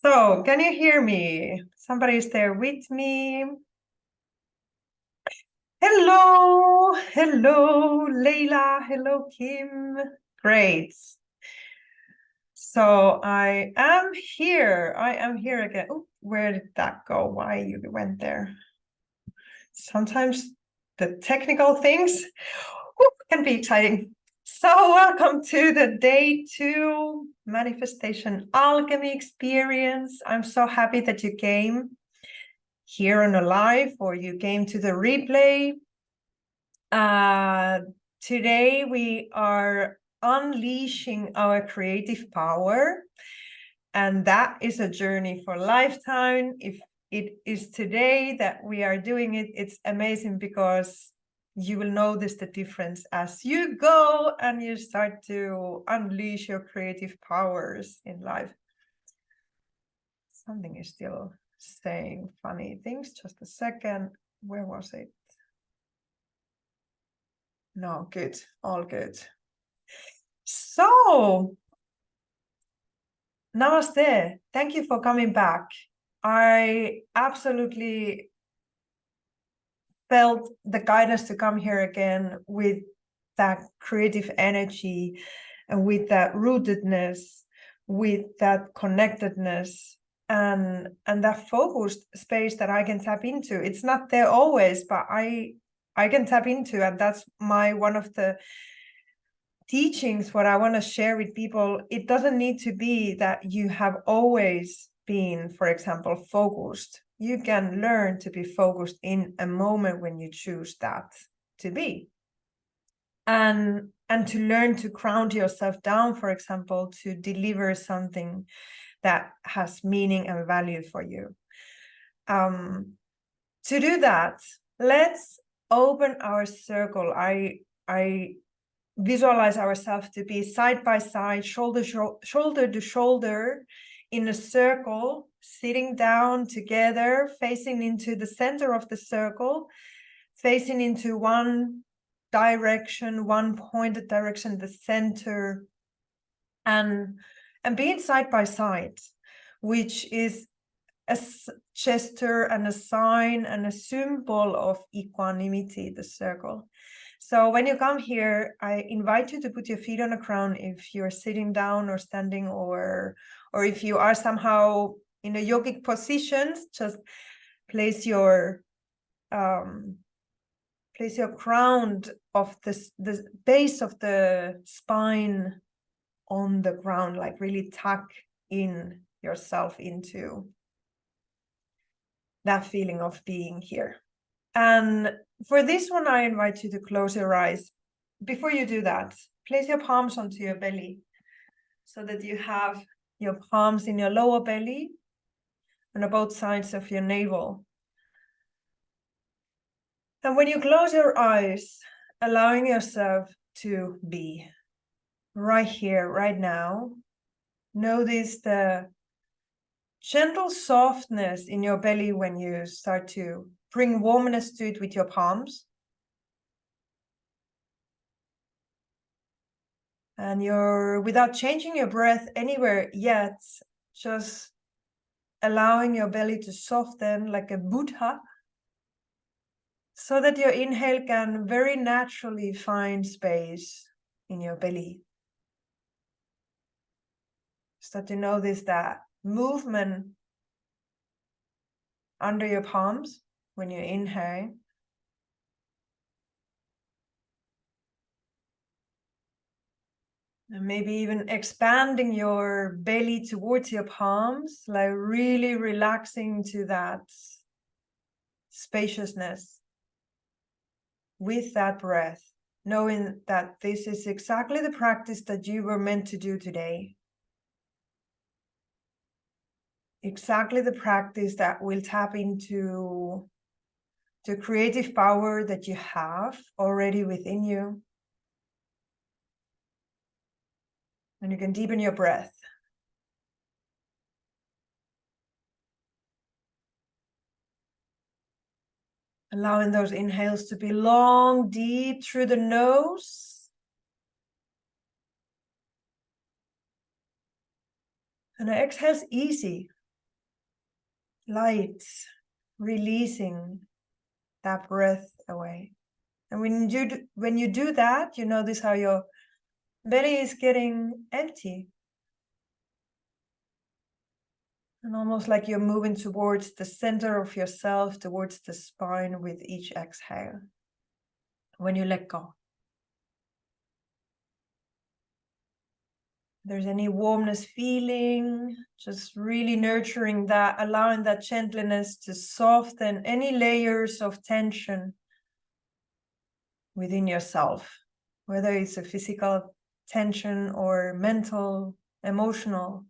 So, can you hear me? Somebody is there with me. Hello, Leila. Hello, Kim. Great. So I am here. I am here again. Oh, where did that go? Why you went there? Sometimes the technical things can be exciting. So welcome to the day 2 manifestation alchemy experience. I'm so happy that you came here on a live or you came to the replay. Today we are unleashing our creative power, and that is a journey for a lifetime. If it is today that we are doing it, it's amazing because you will notice the difference as you go and you start to unleash your creative powers in life. Something is still saying funny things. Just a second. Where was it? No, good. All good. So, namaste. Thank you for coming back. I absolutely felt the guidance to come here again with that creative energy and with that rootedness, with that connectedness and that focused space that I can tap into. It's not there always, but I can tap into, and that's one of the teachings, what I want to share with people. It doesn't need to be that you have always been, for example, focused. You can learn to be focused in a moment when you choose that to be. And to learn to ground yourself down, for example, to deliver something that has meaning and value for you. To do that, let's open our circle. I visualize ourselves to be side by side, shoulder to shoulder in a circle, sitting down together, facing into the center of the circle, facing into one direction, one pointed direction, the center, and being side by side, which is a gesture and a sign and a symbol of equanimity, the circle. So when you come here, I invite you to put your feet on the ground if you're sitting down or standing, or if you are somehow in a yogic positions, just place your ground of the base of the spine on the ground, like really tuck in yourself into that feeling of being here. And for this one, I invite you to close your eyes. Before you do that, place your palms onto your belly so that you have your palms in your lower belly and on both sides of your navel. And when you close your eyes, allowing yourself to be right here, right now, notice the gentle softness in your belly when you start to bring warmness to it with your palms. And you're, without changing your breath anywhere yet, just allowing your belly to soften like a Buddha, so that your inhale can very naturally find space in your belly. Start to notice that movement under your palms when you inhale. And maybe even expanding your belly towards your palms, like really relaxing to that spaciousness with that breath, knowing that this is exactly the practice that you were meant to do today. Exactly the practice that will tap into the creative power that you have already within you. And you can deepen your breath. Allowing those inhales to be long, deep through the nose. And the exhales easy, light, releasing that breath away. And when you do that, you notice how your belly is getting empty. And almost like you're moving towards the center of yourself, towards the spine with each exhale. When you let go. If there's any warmness feeling, just really nurturing that, allowing that gentleness to soften any layers of tension within yourself, whether it's a physical tension or mental, emotional.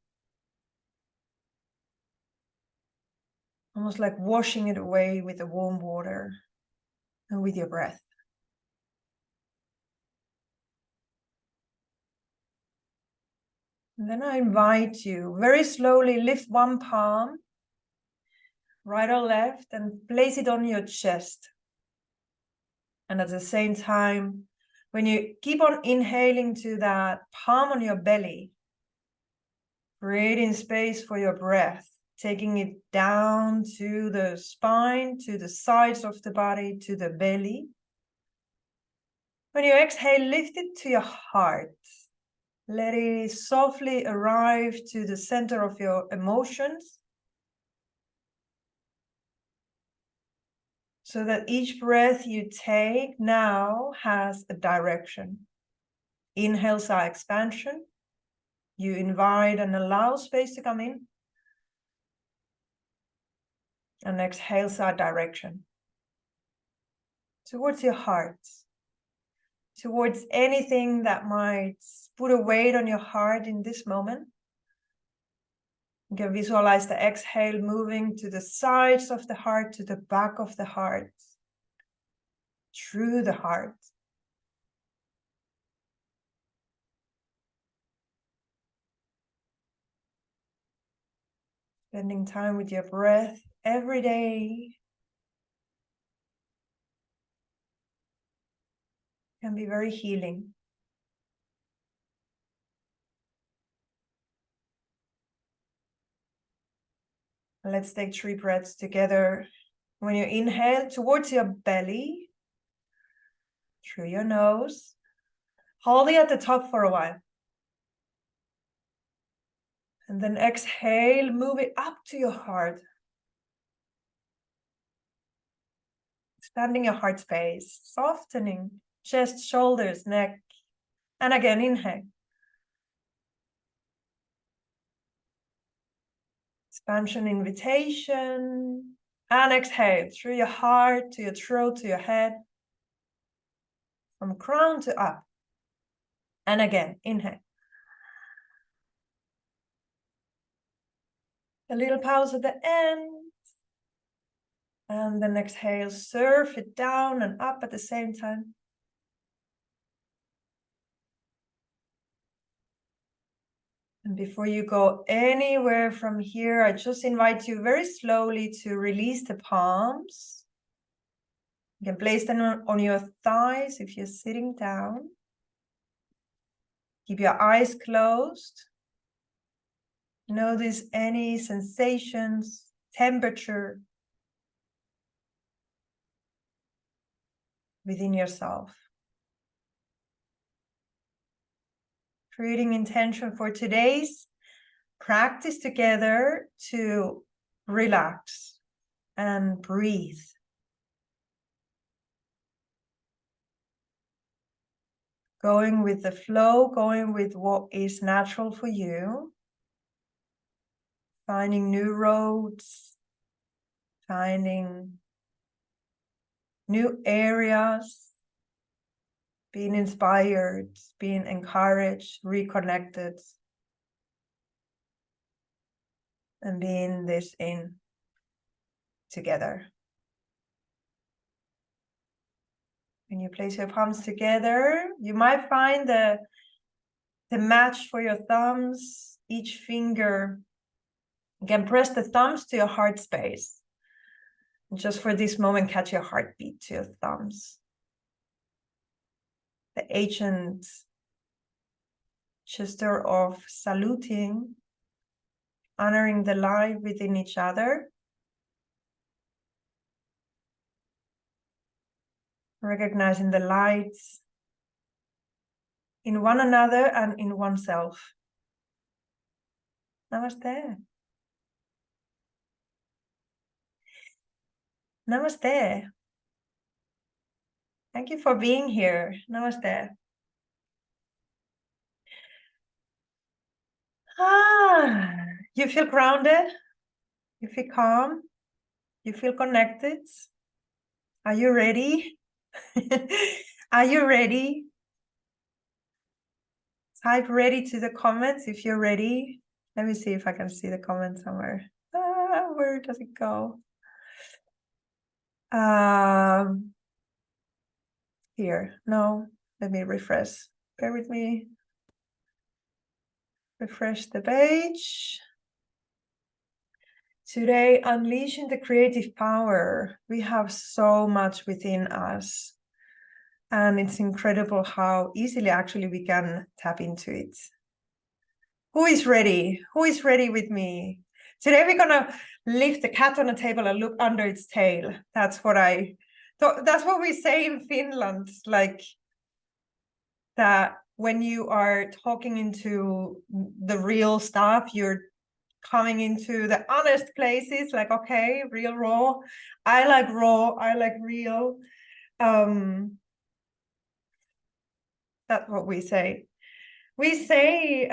Almost like washing it away with the warm water and with your breath. And then I invite you very slowly lift one palm, right or left, and place it on your chest. And at the same time, when you keep on inhaling to that palm on your belly, creating space for your breath, taking it down to the spine, to the sides of the body, to the belly. When you exhale, lift it to your heart. Let it softly arrive to the center of your emotions, so that each breath you take now has a direction. Inhales are expansion. You invite and allow space to come in. And exhales are direction. Towards your heart. Towards anything that might put a weight on your heart in this moment. You can visualize the exhale moving to the sides of the heart, to the back of the heart, through the heart. Spending time with your breath every day can be very healing. Let's take 3 breaths together. When you inhale towards your belly, through your nose, hold it at the top for a while. And then exhale, move it up to your heart. Expanding your heart space, softening chest, shoulders, neck. And again, inhale. Expansion, invitation. And exhale through your heart, to your throat, to your head. From crown to up. And again, inhale. A little pause at the end. And then exhale, surf it down and up at the same time. And before you go anywhere from here, I just invite you very slowly to release the palms. You can place them on your thighs if you're sitting down. Keep your eyes closed. Notice any sensations, temperature within yourself. Creating intention for today's practice together to relax and breathe. Going with the flow, going with what is natural for you. Finding new roads, finding new areas, being inspired, being encouraged, reconnected, and being this in together. When you place your palms together, you might find the match for your thumbs. Each finger, you can press the thumbs to your heart space. And just for this moment, catch your heartbeat to your thumbs. The ancient gesture of saluting, honoring the life within each other. recognizing the lights in one another and in oneself. Namaste. Namaste. Thank you for being here. Namaste. You feel grounded? You feel calm? You feel connected? Are you ready? Are you ready? Type ready to the comments if you're ready. Let me see if I can see the comments somewhere. Where does it go? Here. No, let me refresh. Bear with me. Refresh the page. Today, unleashing the creative power. We have so much within us. And it's incredible how easily actually we can tap into it. Who is ready? Who is ready with me? Today we're gonna lift the cat on the table and look under its tail. That's what I thought. That's what we say in Finland. Like that when you are talking into the real stuff, you're coming into the honest places, like, okay, real raw. I like raw, I like real. That's what we say. We say,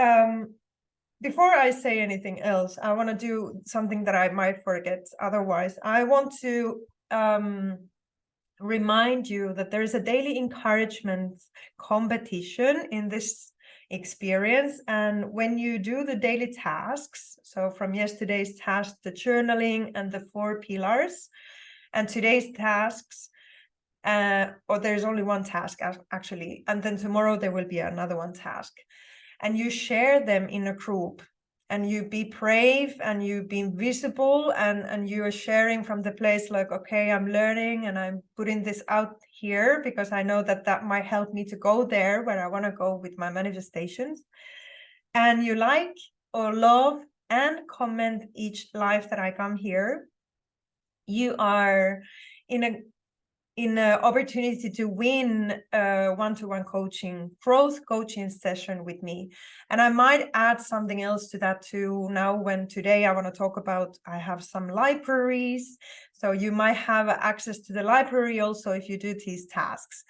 before I say anything else, I want to do something that I might forget otherwise. I want to remind you that there is a daily encouragement competition in this experience. And when you do the daily tasks, so from yesterday's task, the journaling and the 4 pillars, and today's tasks, or there's only one task actually, and then tomorrow there will be another one task, and you share them in a group, and you be brave and you be visible, and you are sharing from the place like, okay, I'm learning and I'm putting this out here because I know that that might help me to go there where I want to go with my manifestations. And you like or love and comment each live that I come here. You are in an opportunity to win a one-to-one coaching, growth coaching session with me. And I might add something else to that too. Now, when today I want to talk about, I have some libraries. So you might have access to the library also if you do these tasks.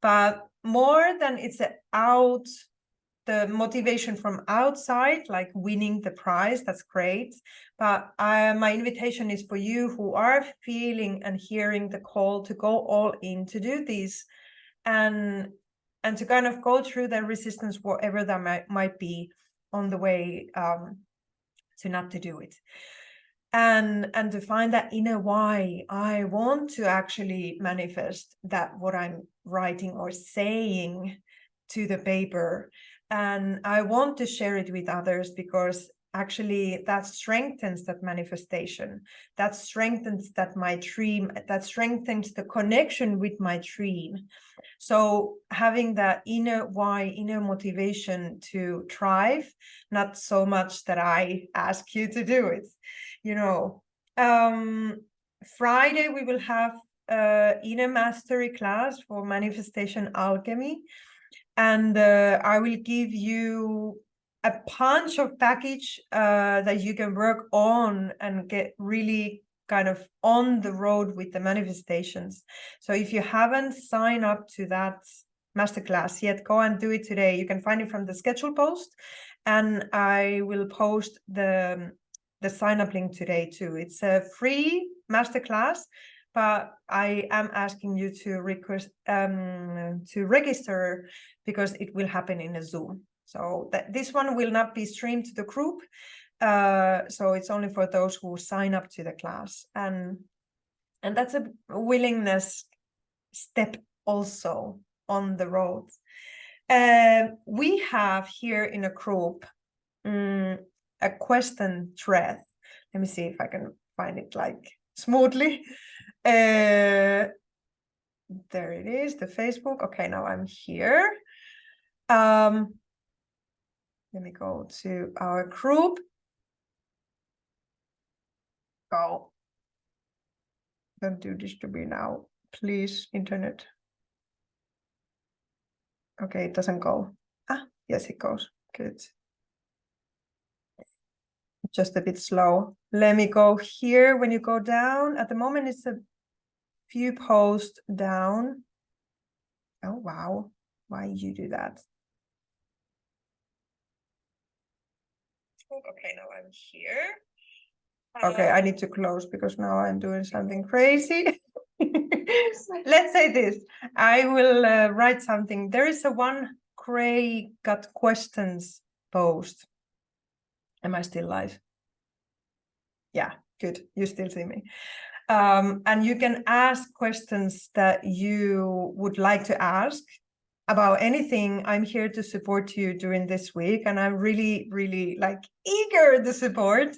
But more than it's the motivation from outside, like winning the prize, that's great. But my invitation is for you who are feeling and hearing the call to go all in to do this, and to kind of go through the resistance, whatever that might be on the way to not to do it. And to find that inner why I want to actually manifest that what I'm writing or saying to the paper. And I want to share it with others because actually that strengthens that manifestation, that strengthens that my dream, that strengthens the connection with my dream. So having that inner why, inner motivation to thrive, not so much that I ask you to do it, you know. Friday we will have inner mastery class for manifestation alchemy. And I will give you a bunch of package that you can work on and get really kind of on the road with the manifestations. So if you haven't signed up to that masterclass yet, go and do it today. You can find it from the schedule post, and I will post the sign up link today too. It's a free masterclass, but I am asking you to register because it will happen in a Zoom. So this one will not be streamed to the group. So it's only for those who sign up to the class. And that's a willingness step also on the road. We have here in a group a question thread. Let me see if I can find it like smoothly. There it is, the Facebook. Okay, now I'm here. Let me go to our group. Go. Don't do this to me now, please, internet. Okay, it doesn't go. Yes, it goes. Good. Just a bit slow. Let me go here. When you go down, at the moment it's a few posts down. Oh, wow. Why you do that? Okay, now I'm here. Okay, I need to close because now I'm doing something crazy. Let's say this. I will write something. There is a one Cray got questions post. Am I still live? Yeah, good. You still see me. And you can ask questions that you would like to ask about anything. I'm here to support you during this week, and I'm really, really like eager to support.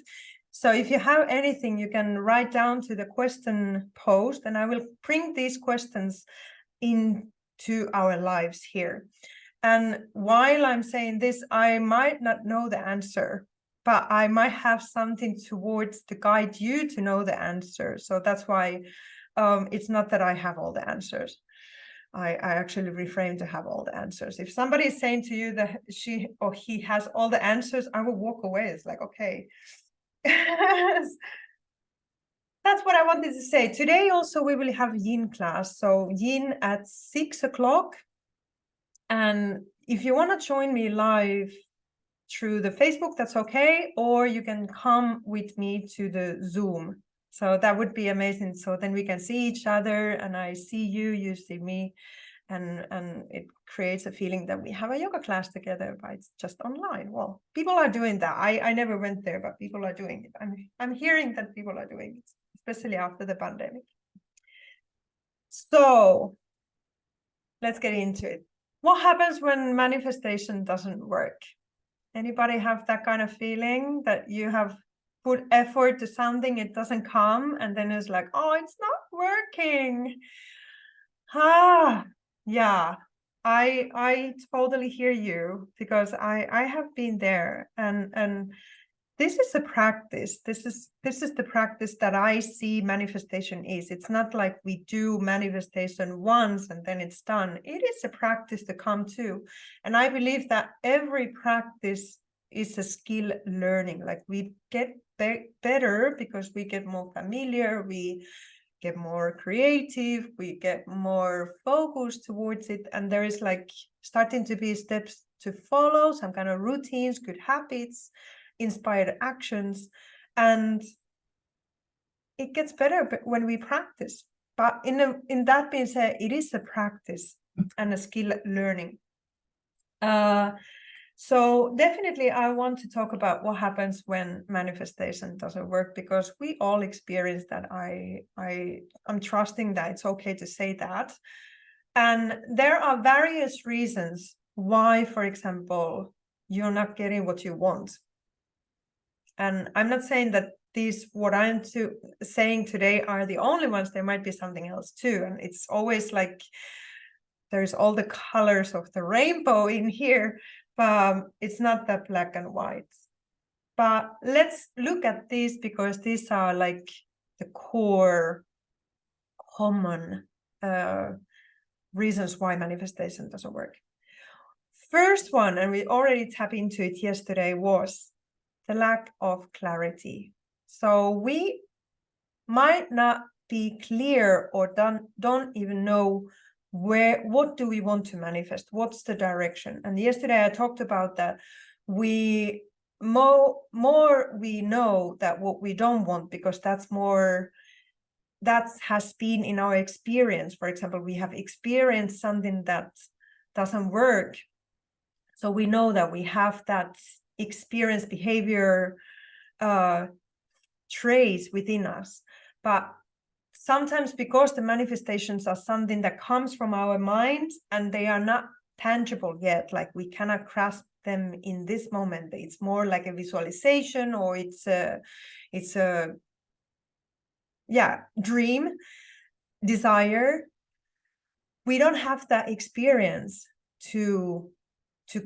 So if you have anything, you can write down to the question post, and I will bring these questions into our lives here. And while I'm saying this, I might not know the answer, but I might have something towards to guide you to know the answer. So that's why it's not that I have all the answers. I actually refrain to have all the answers. If somebody is saying to you that she or he has all the answers, I will walk away. It's like, okay. That's what I wanted to say. Today also we will have yin class. So yin at 6 o'clock. And if you want to join me live through the Facebook, that's okay. Or you can come with me to the Zoom. So that would be amazing. So then we can see each other and I see you, you see me. And it creates a feeling that we have a yoga class together, but it's just online. Well, people are doing that. I never went there, but people are doing it. I'm hearing that people are doing it, especially after the pandemic. So let's get into it. What happens when manifestation doesn't work? Anybody have that kind of feeling that you have put effort to something, it doesn't come, and then it's like, oh, it's not working. Yeah, I totally hear you because I have been there, and this is a practice. This is the practice that I see manifestation is. It's not like we do manifestation once and then it's done. It is a practice to come to, and I believe that every practice is a skill learning. Like we get better because we get more familiar, we get more creative, we get more focused towards it, and there is like starting to be steps to follow, some kind of routines, good habits, inspired actions, and it gets better when we practice. But in that being said, it is a practice and a skill learning. So definitely I want to talk about what happens when manifestation doesn't work, because we all experience that. I'm trusting that it's okay to say that. And there are various reasons why, for example, you're not getting what you want. And I'm not saying that these, what I'm saying today are the only ones. There might be something else too. And it's always like, there's all the colors of the rainbow in here. It's not that black and white. But let's look at these, because these are like the core common reasons why manifestation doesn't work. First one, and we already tapped into it yesterday, was the lack of clarity. So we might not be clear or don't even know what do we want to manifest, what's the direction. And yesterday I talked about that we more we know that what we don't want, because that has been in our experience. For example, we have experienced something that doesn't work, so we know that we have that experience behavior trace within us. But sometimes, because the manifestations are something that comes from our mind and they are not tangible yet, like we cannot grasp them in this moment, it's more like a visualization, or it's a dream, desire. We don't have that experience to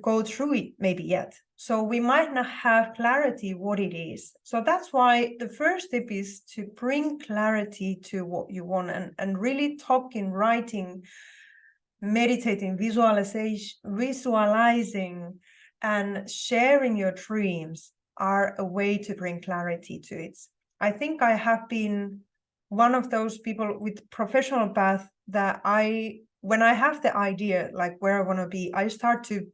go through it maybe yet. So we might not have clarity what it is. So that's why the first step is to bring clarity to what you want, and really talk in writing meditating, visualizing and sharing your dreams are a way to bring clarity to it. I think I have been one of those people with professional path that when I have the idea like where I want to be, I start to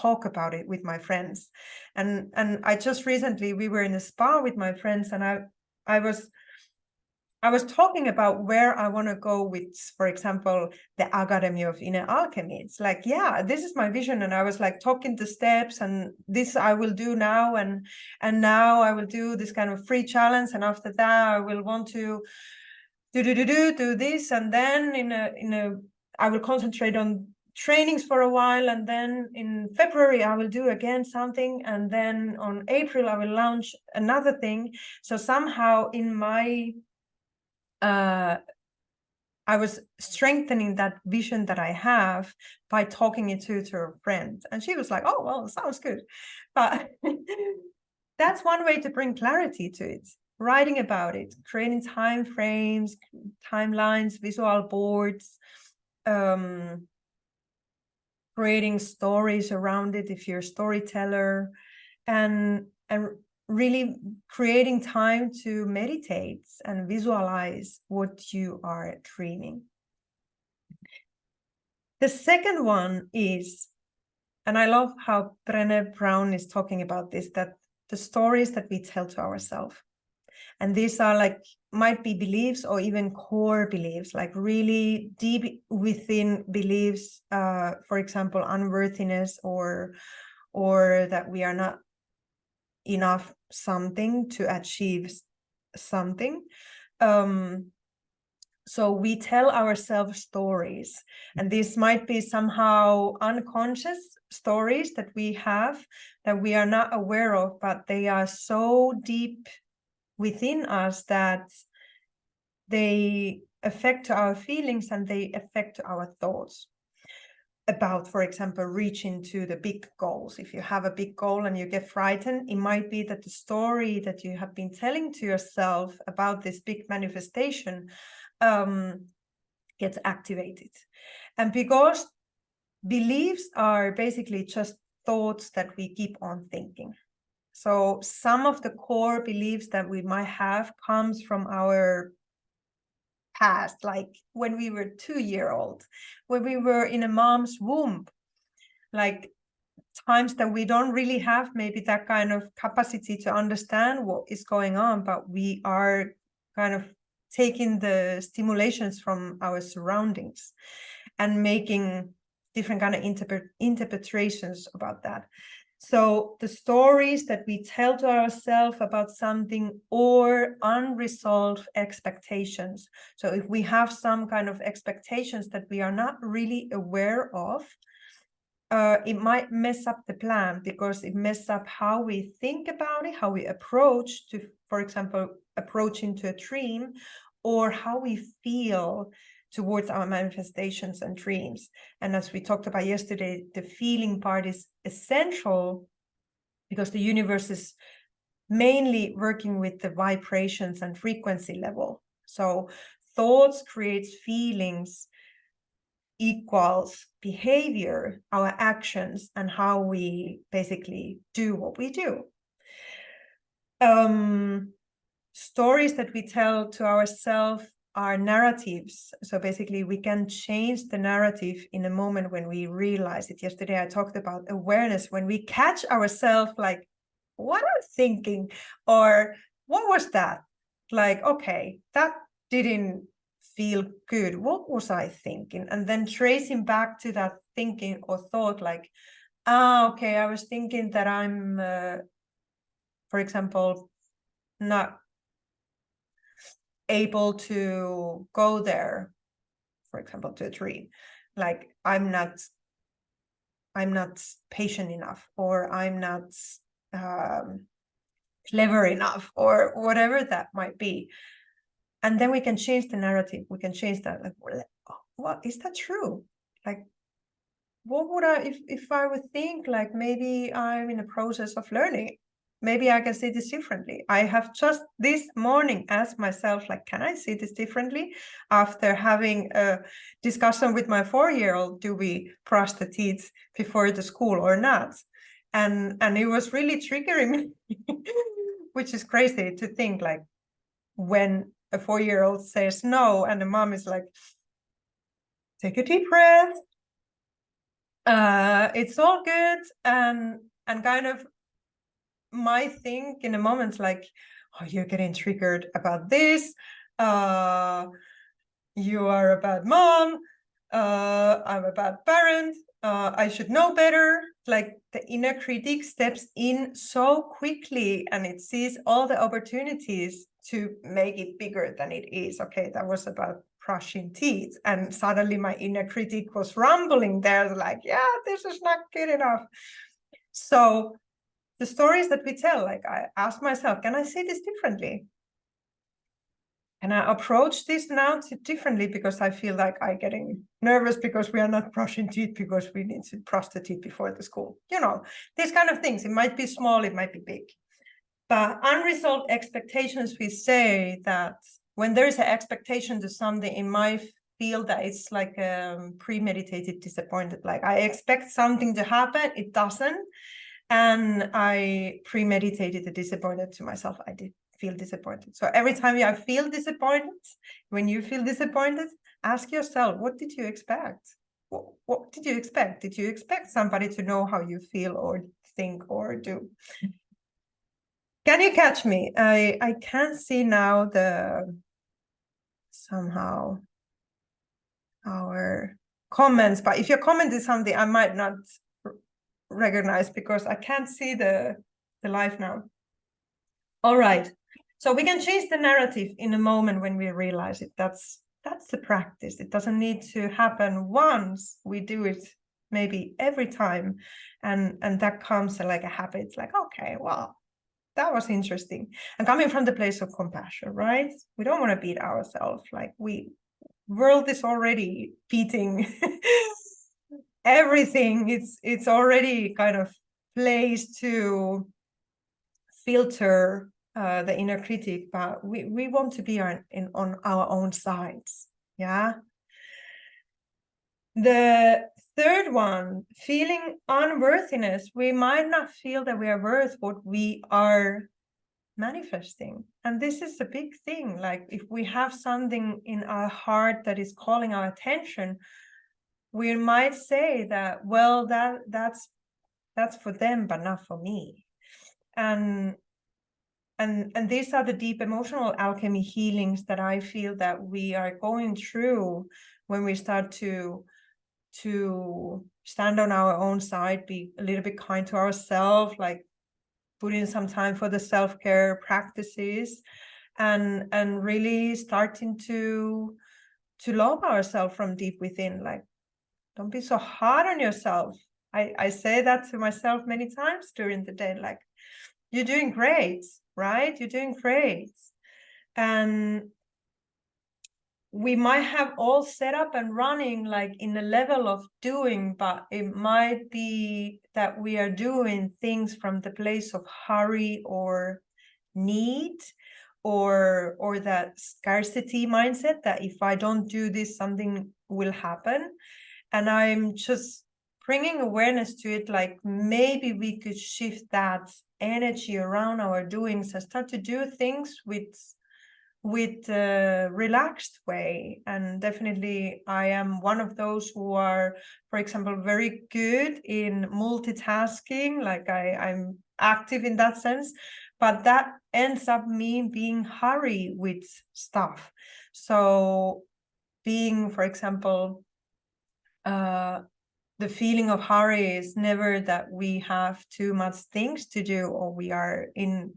talk about it with my friends. And I just recently, we were in a spa with my friends, and I was talking about where I want to go with, for example, the Academy of Inner Alchemy. It's like, yeah, this is my vision. And I was like talking the steps, and this I will do now. And now I will do this kind of free challenge. And after that, I will want to do this. And then I will concentrate on trainings for a while. And then in February, I will do again something. And then on April, I will launch another thing. So somehow in my I was strengthening that vision that I have by talking it to a friend. And she was like, oh, well, sounds good. But that's one way to bring clarity to it. Writing about it, creating time frames, timelines, visual boards, creating stories around it if you're a storyteller, and really creating time to meditate and visualize what you are dreaming. The second one is, and I love how Brené Brown is talking about this, that the stories that we tell to ourselves, and these are like, might be beliefs or even core beliefs, like really deep within beliefs, for example, unworthiness or that we are not enough something to achieve something. So we tell ourselves stories, and this might be somehow unconscious stories that we have that we are not aware of, but they are so deep within us that they affect our feelings and they affect our thoughts about, for example, reaching to the big goals. If you have a big goal and you get frightened, it might be that the story that you have been telling to yourself about this big manifestation gets activated. And because beliefs are basically just thoughts that we keep on thinking. So some of the core beliefs that we might have comes from our past, like when we were 2-year-old, when we were in a mom's womb, like times that we don't really have maybe that kind of capacity to understand what is going on, but we are kind of taking the stimulations from our surroundings and making different kind of interpretations about that. So the stories that we tell to ourselves about something, or unresolved expectations. So if we have some kind of expectations that we are not really aware of, it might mess up the plan, because it messes up how we think about it, how we approach to, for example, approaching to a dream, or how we feel towards our manifestations and dreams. And as we talked about yesterday, the feeling part is essential, because the universe is mainly working with the vibrations and frequency level. So thoughts creates feelings equals behavior, our actions, and how we basically do what we do. Stories that we tell to ourselves are narratives. So basically we can change the narrative in a moment when we realize it. Yesterday I talked about awareness, when we catch ourselves like, what I'm thinking, or what was that? Like, okay, that didn't feel good. What was I thinking? And then tracing back to that thinking or thought, like, okay, I was thinking that I'm, for example, not able to go there, for example, to a dream. Like, I'm not patient enough, or I'm not clever enough, or whatever that might be. And then we can change the narrative. We can change that. Like, what is that true? Like, what would I, if I would think like, maybe I'm in a process of learning, maybe I can see this differently. I have just this morning asked myself, like, can I see this differently? After having a discussion with my 4-year-old, do we brush the teeth before the school or not? And it was really triggering me, which is crazy to think, like, when a 4-year-old says no, and the mom is like, take a deep breath. It's all good. And kind of my think in a moment, like, oh, you're getting triggered about this. You are a bad mom. I'm a bad parent. I should know better. Like, the inner critic steps in so quickly, and it sees all the opportunities to make it bigger than it is. Okay, that was about brushing teeth, and suddenly my inner critic was rumbling there, like, yeah, this is not good enough. So the stories that we tell, like, I ask myself, can I see this differently? And I approach this now differently, because I feel like I'm getting nervous because we are not brushing teeth because we need to brush the teeth before the school. You know, these kind of things. It might be small, it might be big. But unresolved expectations, we say that when there is an expectation to something, in my field, that it's like premeditated disappointed. Like, I expect something to happen, it doesn't. And I premeditated the disappointed to myself. I did feel disappointed. So every time I feel disappointed, when you feel disappointed, ask yourself, what did you expect? What did you expect? Did you expect somebody to know how you feel or think or do? Can you catch me? I can't see now somehow our comments, but if your comment is something I might not recognize because I can't see the live now. All right. So we can change the narrative in a moment when we realize it. That's the practice. It doesn't need to happen once. We do it maybe every time. And that comes like a habit. Like, okay, well, that was interesting. And coming from the place of compassion, right? We don't want to beat ourselves. Like, world is already beating everything. It's already kind of placed to filter the inner critic, but we want to be on our own sides. Yeah. The third one, feeling unworthiness. We might not feel that we are worth what we are manifesting. And this is a big thing. Like, if we have something in our heart that is calling our attention, we might say that, well, that's for them, but not for me. And these are the deep emotional alchemy healings that I feel that we are going through when we start to stand on our own side, be a little bit kind to ourselves, like put in some time for the self-care practices, and really starting to love ourselves from deep within. Like, don't be so hard on yourself. I say that to myself many times during the day, like, you're doing great, right? You're doing great. And we might have all set up and running like in a level of doing, but it might be that we are doing things from the place of hurry or need, or that scarcity mindset, that if I don't do this, something will happen. And I'm just bringing awareness to it, like, maybe we could shift that energy around our doings and start to do things with a relaxed way. And definitely I am one of those who are, for example, very good in multitasking. Like, I'm active in that sense, but that ends up me being hurry with stuff. So being, for example, the feeling of hurry is never that we have too much things to do or we are in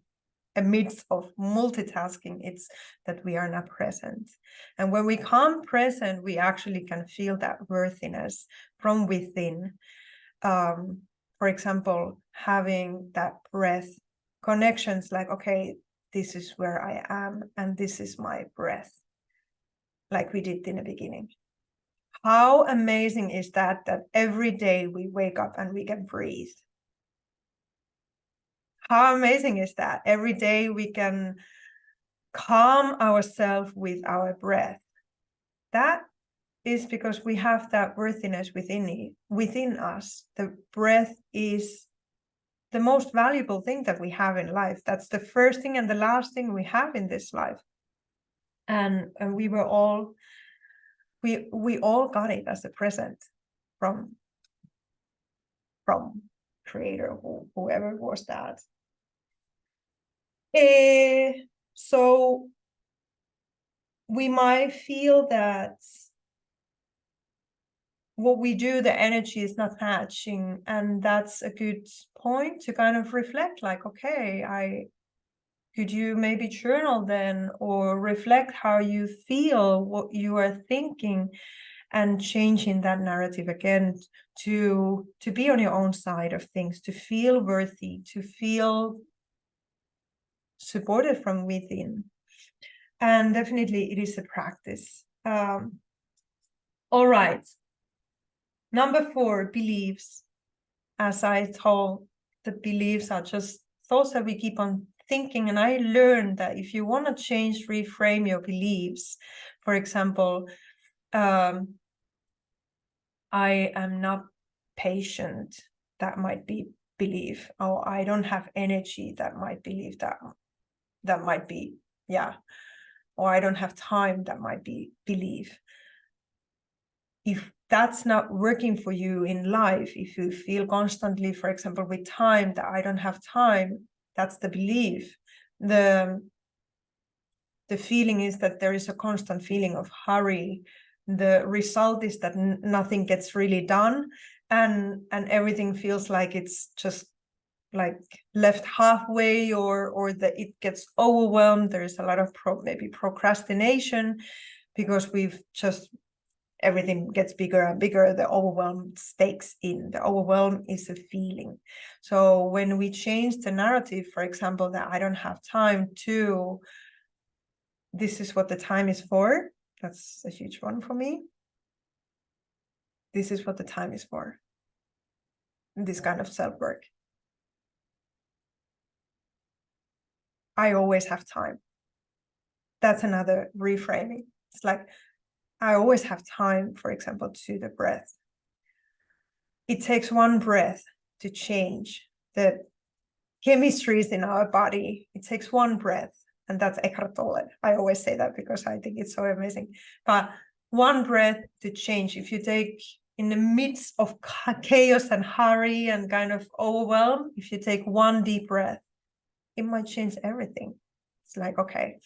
amidst of multitasking. It's that we are not present. And when we come present, we actually can feel that worthiness from within. For example, having that breath connections, like, okay, this is where I am and this is my breath, like we did in the beginning. How amazing is that every day we wake up and we can breathe? How amazing is that? Every day we can calm ourselves with our breath. That is because we have that worthiness within us. The breath is the most valuable thing that we have in life. That's the first thing and the last thing we have in this life. And we all got it as a present from creator, whoever was that. So we might feel that what we do, the energy is not matching, and that's a good point to kind of reflect, like, okay, could you maybe journal then, or reflect how you feel, what you are thinking, and changing that narrative again to be on your own side of things, to feel worthy, to feel supported from within. And definitely it is a practice. All right. Number 4, beliefs. As I told, the beliefs are just thoughts that we keep on thinking. And I learned that if you want to change, reframe your beliefs, for example, I am not patient, that might be belief. Or I don't have energy, that might believe that might be, yeah. Or I don't have time, that might be belief. If that's not working for you in life, if you feel constantly, for example, with time, that I don't have time, that's the belief. The feeling is that there is a constant feeling of hurry. The result is that nothing gets really done, and everything feels like it's just like left halfway, or that it gets overwhelmed. There's a lot of maybe procrastination, because we've just, everything gets bigger and bigger. The overwhelm stakes in. The overwhelm is a feeling. So when we change the narrative, for example, that I don't have time to, this is what the time is for. That's a huge one for me. This is what the time is for. This kind of self-work. I always have time. That's another reframing. It's like, I always have time, for example, to the breath. It takes one breath to change the chemistries in our body. It takes one breath, and that's Eckhart Tolle. I always say that because I think it's so amazing. But one breath to change. If you take, in the midst of chaos and hurry and kind of overwhelm, if you take one deep breath, it might change everything. It's like, okay.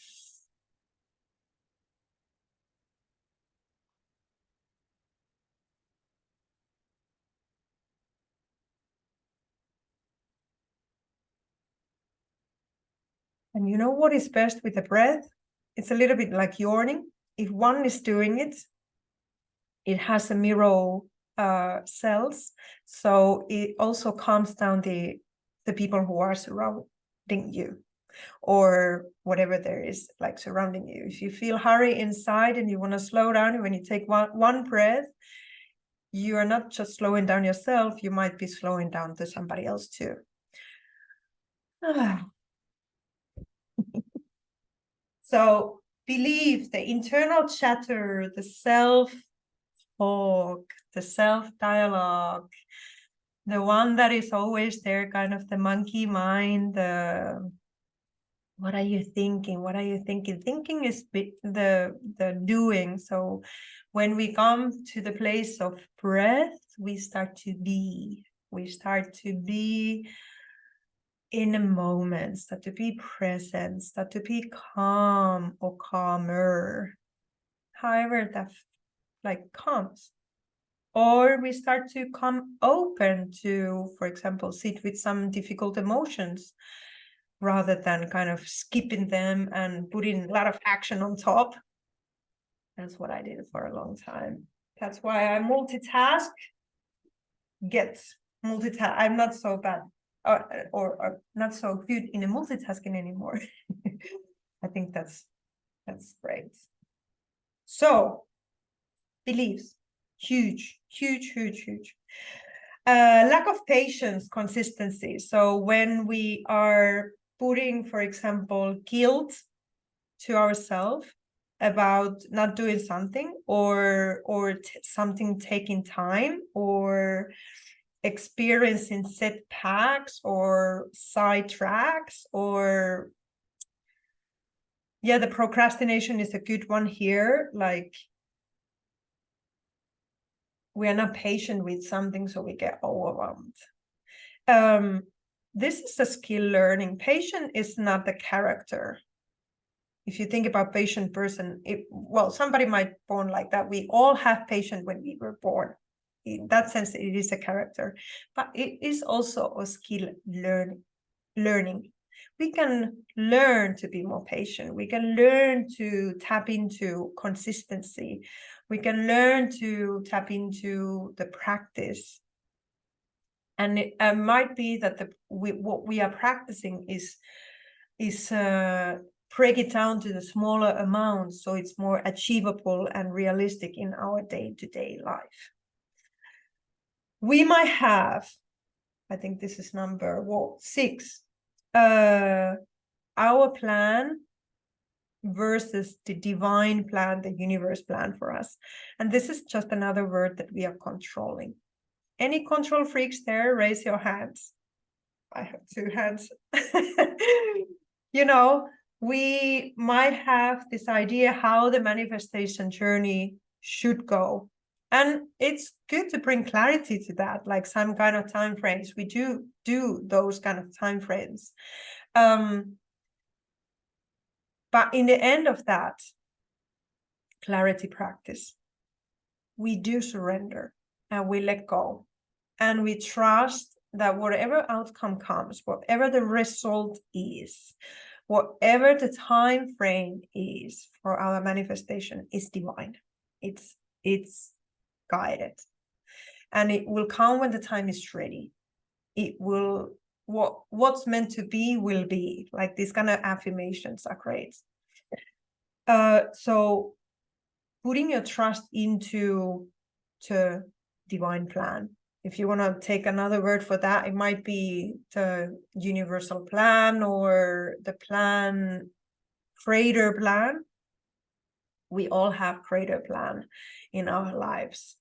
And you know what is best with the breath? It's a little bit like yawning. If one is doing it, it has a mirror cells, so it also calms down the people who are surrounding you, or whatever there is like surrounding you. If you feel hurry inside and you want to slow down, when you take one breath, you are not just slowing down yourself, you might be slowing down to somebody else too. So believe, the internal chatter, the self-talk, the self-dialogue, the one that is always there, kind of the monkey mind, the what are you thinking? What are you thinking? Thinking is the doing. So when we come to the place of breath, we start to be. We start to be in a moment, start to be present, start to be calm or calmer. However that like comes. Or we start to come open to, for example, sit with some difficult emotions, rather than kind of skipping them and putting a lot of action on top. That's what I did for a long time. That's why I multitask. I'm not so bad, or not so good in the multitasking anymore. I think that's great. So beliefs, huge. Lack of patience, consistency. So when we are putting, for example, guilt to ourselves about not doing something, or something taking time, or experiencing setbacks or sidetracks, or the procrastination is a good one here. Like, we are not patient with something, so we get overwhelmed. This is a skill learning. Patient is not the character. If you think about patient person, somebody might be born like that. We all have patience when we were born. In that sense, it is a character, but it is also a skill learning. We can learn to be more patient. We can learn to tap into consistency. We can learn to tap into the practice. And it might be that what we are practicing is break it down to the smaller amounts, so it's more achievable and realistic in our day-to-day life. We might have, I think this is number 6, our plan versus the divine plan, the universe plan for us. And this is just another word that we are controlling. Any control freaks there, raise your hands. I have 2 hands. We might have this idea how the manifestation journey should go. And it's good to bring clarity to that, like some kind of time frames. We do those kind of time frames. But in the end of that clarity practice, we do surrender and we let go. And we trust that whatever outcome comes, whatever the result is, whatever the time frame is for our manifestation, is divine. It's guided, and it will come when the time is ready. It will, what's meant to be will be. Like, these kind of affirmations are great. So putting your trust into the divine plan. If you want to take another word for that, it might be the universal plan, or the plan, creator plan. We all have creator plan in our lives.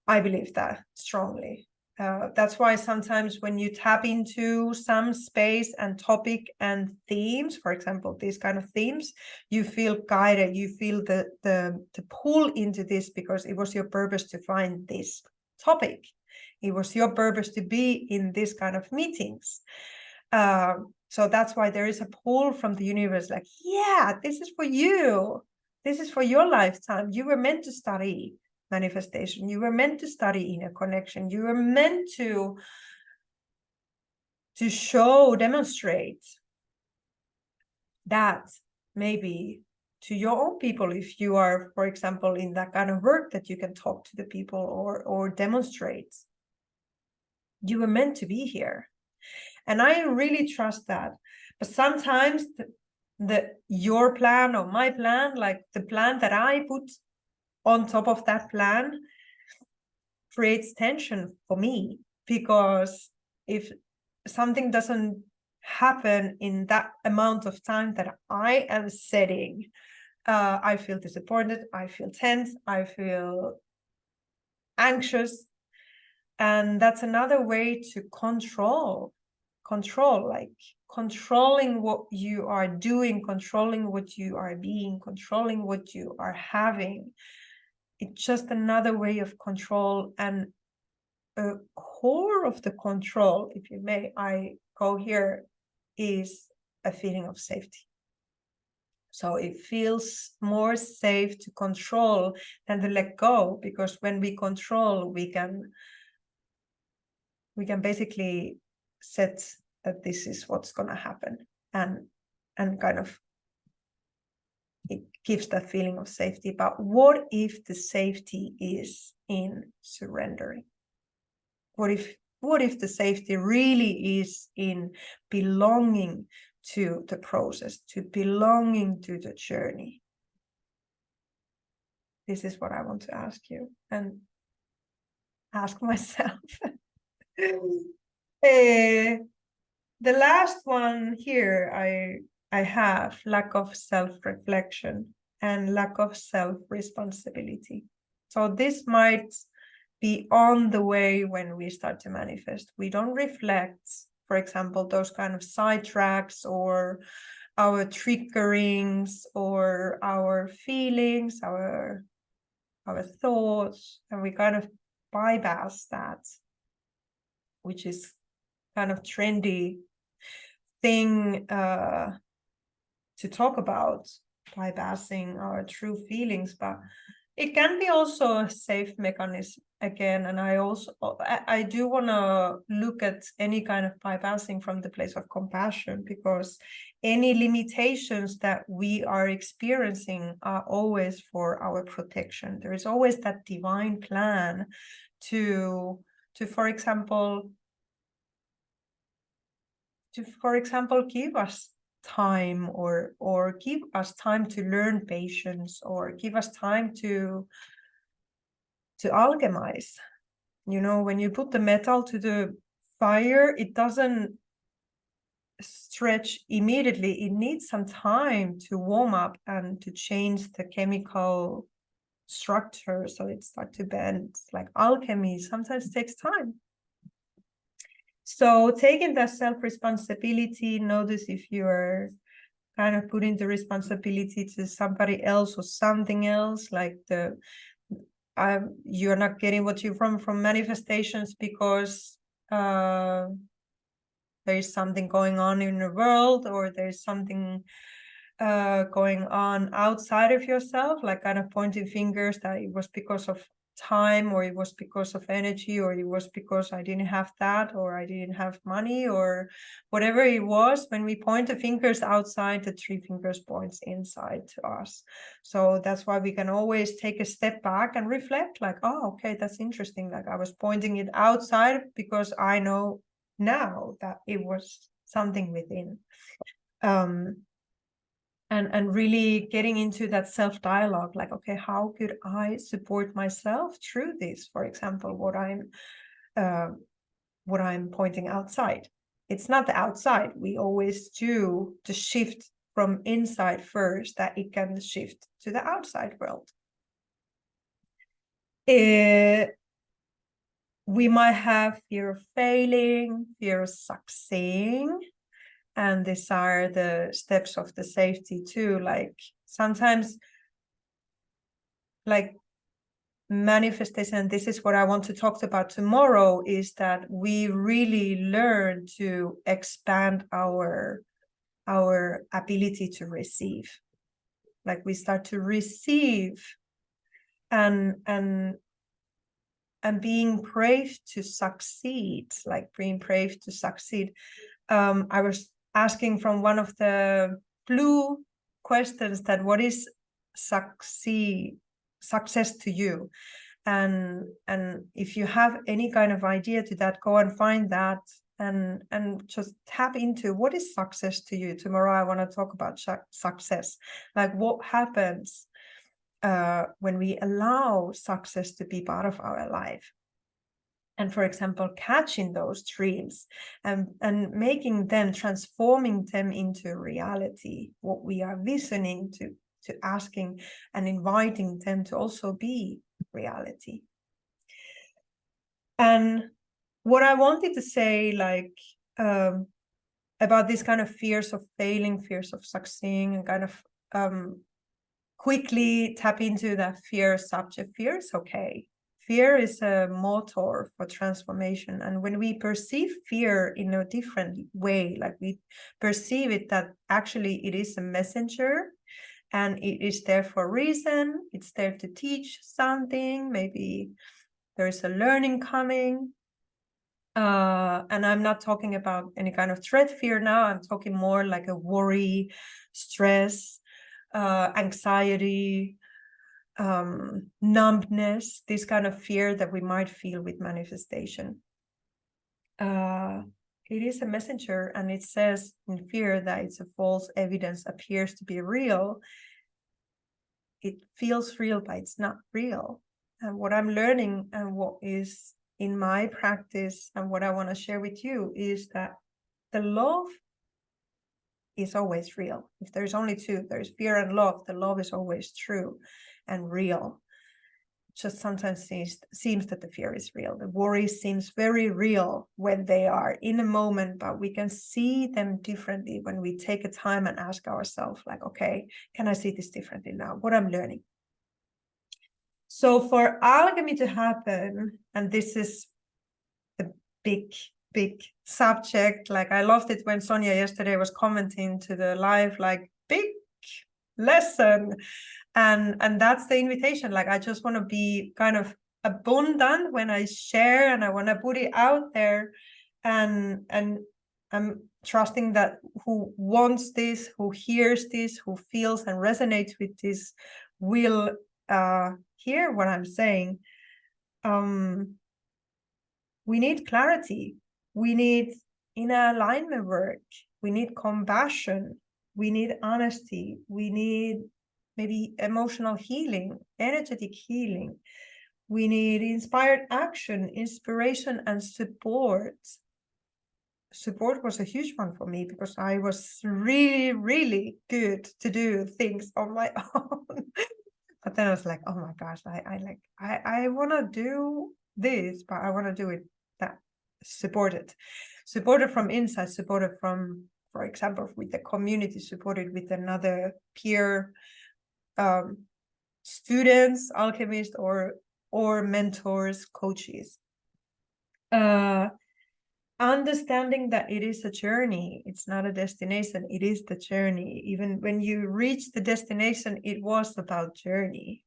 I believe that strongly. That's why sometimes when you tap into some space and topic and themes, for example, these kind of themes, you feel guided, you feel the pull into this, because it was your purpose to find this topic. It was your purpose to be in this kind of meetings. So that's why there is a pull from the universe, like, yeah, this is for you. This is for your lifetime. You were meant to study manifestation. You were meant to study inner connection. You were meant to demonstrate that maybe to your own people, if you are, for example, in that kind of work, that you can talk to the people or demonstrate. You were meant to be here. And I really trust that. But sometimes your plan or my plan, like the plan that I put on top of that plan, creates tension for me, because if something doesn't happen in that amount of time that I am setting, I feel disappointed, I feel tense, I feel anxious. And that's another way to control, like controlling what you are doing, controlling what you are being, controlling what you are having. It's just another way of control. And a core of the control, if you may, I go here, is a feeling of safety. So it feels more safe to control than to let go, because when we control, we can basically set that this is what's going to happen, and kind of it gives that feeling of safety. But what if the safety is in surrendering? What if the safety really is in belonging to the process, to belonging to the journey? This is what I want to ask you and ask myself. The last one here, I have lack of self-reflection and lack of self-responsibility. So this might be on the way when we start to manifest. We don't reflect, for example, those kind of sidetracks or our triggerings or our feelings, our thoughts, and we kind of bypass that, which is kind of trendy thing to talk about, bypassing our true feelings, but it can be also a safe mechanism again. And I do want to look at any kind of bypassing from the place of compassion, because any limitations that we are experiencing are always for our protection. There is always that divine plan to for example, give us time, or give us time to learn patience, or give us time to alchemize. You know, when you put the metal to the fire, it doesn't stretch immediately. It needs some time to warm up and to change the chemical structure so it starts to bend. Like alchemy sometimes takes time. So taking that self-responsibility, notice if you're kind of putting the responsibility to somebody else or something else, like you're not getting what you from manifestations because there is something going on in the world, or there's something going on outside of yourself, like kind of pointing fingers that it was because of time, or it was because of energy, or it was because I didn't have that, or I didn't have money, or whatever it was. When we point the fingers outside, the three fingers points inside to us. So that's why we can always take a step back and reflect, like, oh, okay, that's interesting. Like I was pointing it outside because I know now that it was something within. And really getting into that self-dialogue, like, okay, how could I support myself through this? For example, what I'm pointing outside. It's not the outside. We always do the shift from inside first, that it can shift to the outside world. We might have fear of failing, fear of succeeding. And these are the steps of the safety too. Like sometimes, like manifestation, and this is what I want to talk about tomorrow, is that we really learn to expand our ability to receive. Like we start to receive and being brave to succeed, like being brave to succeed. I was asking from one of the blue questions that what is success to you, and if you have any kind of idea to that, go and find that and just tap into what is success to you. Tomorrow I want to talk about success, like what happens when we allow success to be part of our life. And for example, catching those dreams and making them, transforming them into reality, what we are visioning to asking and inviting them to also be reality. And what I wanted to say, like, about this kind of fears of failing, fears of succeeding, and kind of quickly tap into that fear subject. Fear is okay. Fear is a motor for transformation. And when we perceive fear in a different way, like we perceive it that actually it is a messenger and it is there for a reason, it's there to teach something, maybe there is a learning coming. And I'm not talking about any kind of threat fear now, I'm talking more like a worry, stress, anxiety, numbness, this kind of fear that we might feel with manifestation. It is a messenger, and it says in fear that it's a false evidence appears to be real. It feels real, but it's not real. And what I'm learning and what is in my practice and what I want to share with you is that the love is always real. If there's only two, there's fear and love. The love is always true and real. Just sometimes seems that the fear is real. The worry seems very real when they are in a moment, but we can see them differently when we take a time and ask ourselves, like, okay, can I see this differently now? What I'm learning. So for alchemy to happen, and this is a big subject, like I loved it when Sonia yesterday was commenting to the live, like, big lesson. And that's the invitation. Like, I just want to be kind of abundant when I share, and I want to put it out there, and I'm trusting that who wants this, who hears this, who feels and resonates with this will hear what I'm saying. We need clarity. We need inner alignment work. We need compassion. We need honesty. We need maybe emotional healing, energetic healing. We need inspired action, inspiration, and support. Support was a huge one for me because I was really, really good to do things on my own. But then I was like, oh my gosh, I want to do this, but I want to do it that supported from inside, supported from, for example, with the community, supported with another peer students, alchemists, or mentors, coaches. Understanding that it is a journey, it's not a destination, it is the journey. Even when you reach the destination, it was about journey.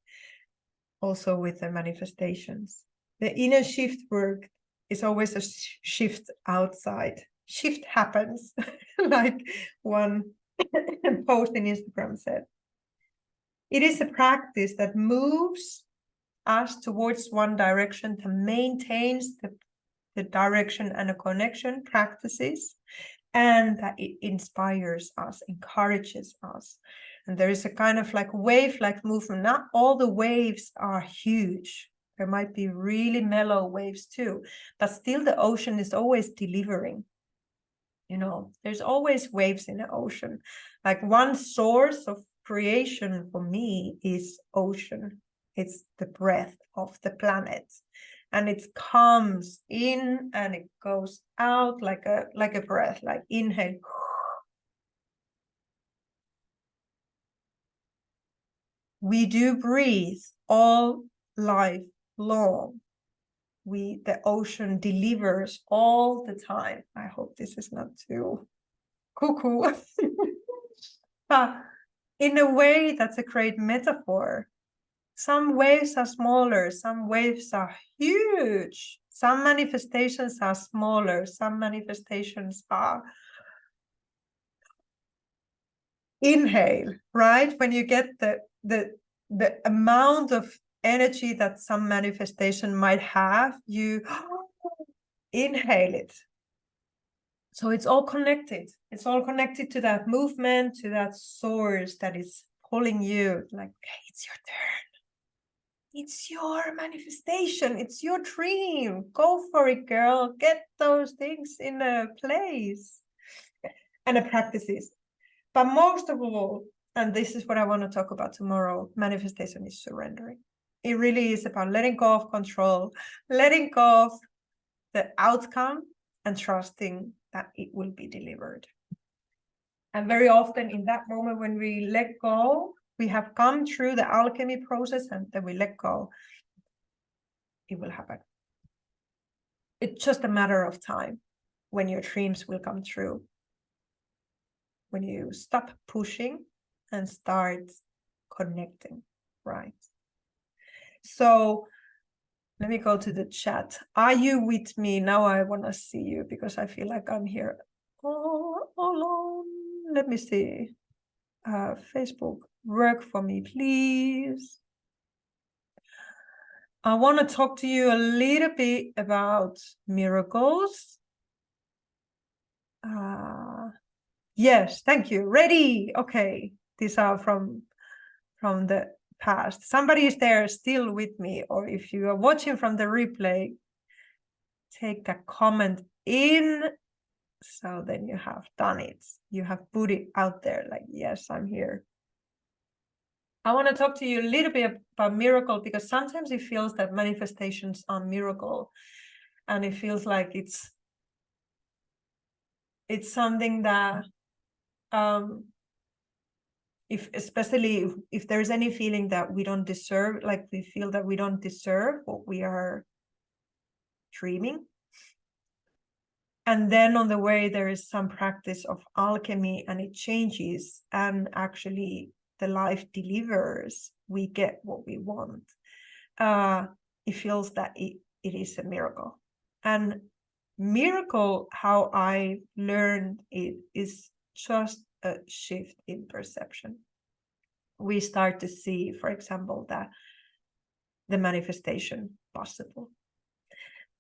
Also with the manifestations, the inner shift work is always a shift outside. Shift happens, like one post in Instagram said. It is a practice that moves us towards one direction, that maintains the direction and a connection practices, and that it inspires us, encourages us. And there is a kind of like wave-like movement. Not all the waves are huge. There might be really mellow waves too, but still the ocean is always delivering. You know, there's always waves in the ocean. Like one source of creation for me is ocean. It's the breath of the planet. And it comes in and it goes out like a breath, like inhale. We do breathe all life long. The ocean delivers all the time. I hope this is not too cuckoo. In a way, that's a great metaphor. Some waves are smaller, some waves are huge. Some manifestations are smaller, some manifestations are inhale, right? When you get the amount of energy that some manifestation might have, you inhale it. So it's all connected. It's all connected to that movement, to that source that is pulling you, like, okay, it's your turn. It's your manifestation. It's your dream. Go for it, girl. Get those things in a place. And the practices. But most of all, and this is what I want to talk about tomorrow, manifestation is surrendering. It really is about letting go of control, letting go of the outcome, and trusting that it will be delivered. And very often in that moment when we let go, we have come through the alchemy process, and then we let go, it will happen. It's just a matter of time when your dreams will come true. When you stop pushing and start connecting, right? So let me go to the chat. Are you with me? Now I want to see you because I feel like I'm here all alone. Let me see. Facebook, work for me, please. I want to talk to you a little bit about miracles. Yes, thank you. Ready? Okay. These are from the past. Somebody is there still with me, or if you are watching from the replay, take a comment in. So then you have done it. You have put it out there like, yes, I'm here. I want to talk to you a little bit about miracle, because sometimes it feels that manifestations are miracle, and it feels like it's something that especially if there's any feeling that we don't deserve, like we feel that we don't deserve what we are dreaming. And then on the way, there is some practice of alchemy, and it changes, and actually the life delivers. We get what we want. It feels that it is a miracle. And miracle, how I learned it, is just a shift in perception. We start to see, for example, that the manifestation possible.